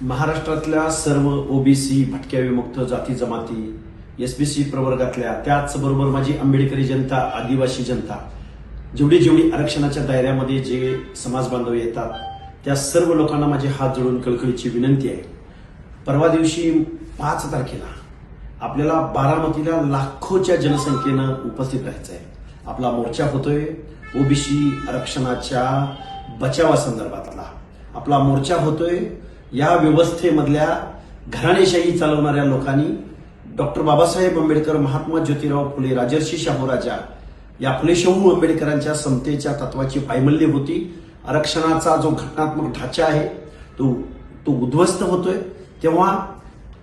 महाराष्ट्रातल्या सर्व ओबीसी, भटक्या विमुक्त जाती जमाती, एसबीसी प्रवर्गातल्या, त्याचबरोबर माझी आंबेडकरी जनता, आदिवासी जनता, जेवढी आरक्षणाच्या दायऱ्यामध्ये जे समाज बांधव येतात त्या सर्व लोकांना माझे हात जोडून कळकळीची विनंती आहे. परवा दिवशी 5 तारखेला आपल्याला बारामतीला लाखोच्या जनसंख्येनं उपस्थित राहायचं आहे. आपला मोर्चा होतोय ओबीसी आरक्षणाच्या बचावासंदर्भातला. आपला मोर्चा होतोय या व्यवस्थेमधल्या घराणेशाही चालवणाऱ्या लोकांनी डॉक्टर बाबासाहेब आंबेडकर, महात्मा ज्योतिराव फुले, राजर्षी शाहू राजा या फुले शाहू आंबेडकरांच्या समतेच्या तत्वाची पायमल्ली होती. आरक्षणाचा जो घटनात्मक ढाचा आहे तो उद्ध्वस्त होतोय. तेव्हा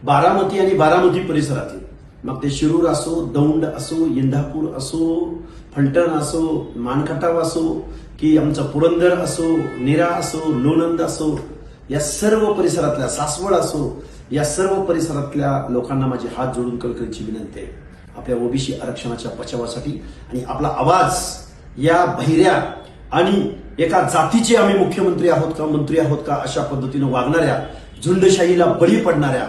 बारामती आणि बारामती परिसरातील, मग ते शिरूर असो, दौंड असो, इंदापूर असो, फलटण असो, मानखटाव असो, की आमचं पुरंदर असो, नीरा असो, लोणंद असो, या सर्व परिसरातल्या, सासवड असो, या सर्व परिसरातल्या लोकांना माझे हात जोडून कळकळीची विनंती आहे आपल्या ओबीसी आरक्षणाच्या बचावासाठी. आणि आपला आवाज या बहिऱ्या आणि एका जातीचे आम्ही मुख्यमंत्री आहोत का, मंत्री आहोत का, अशा पद्धतीनं वागणाऱ्या, झुंडशाहीला बळी पडणाऱ्या,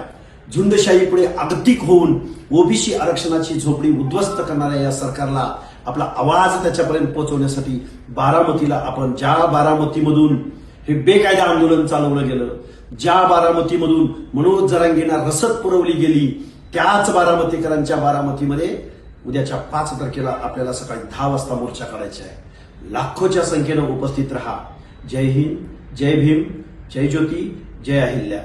झुंडशाहीपुढे आगतिक होऊन ओबीसी आरक्षणाची झोपडी उद्ध्वस्त करणाऱ्या या सरकारला आपला आवाज त्याच्यापर्यंत पोहोचवण्यासाठी बारामतीला आपण, ज्या बारामतीमधून हे बेकायदा आंदोलन चालवलं गेलं, ज्या बारामतीमधून मनोज जरांगेंना रसद पुरवली गेली, त्याच बारामतीकरांच्या बारामतीमध्ये उद्याच्या 5 तारखेला आपल्याला सकाळी 10 वाजता मोर्चा करायचा आहे. लाखोच्या संख्येनं उपस्थित रहा. जय हिंद, जय भीम, जय ज्योती, जय अहिल्या.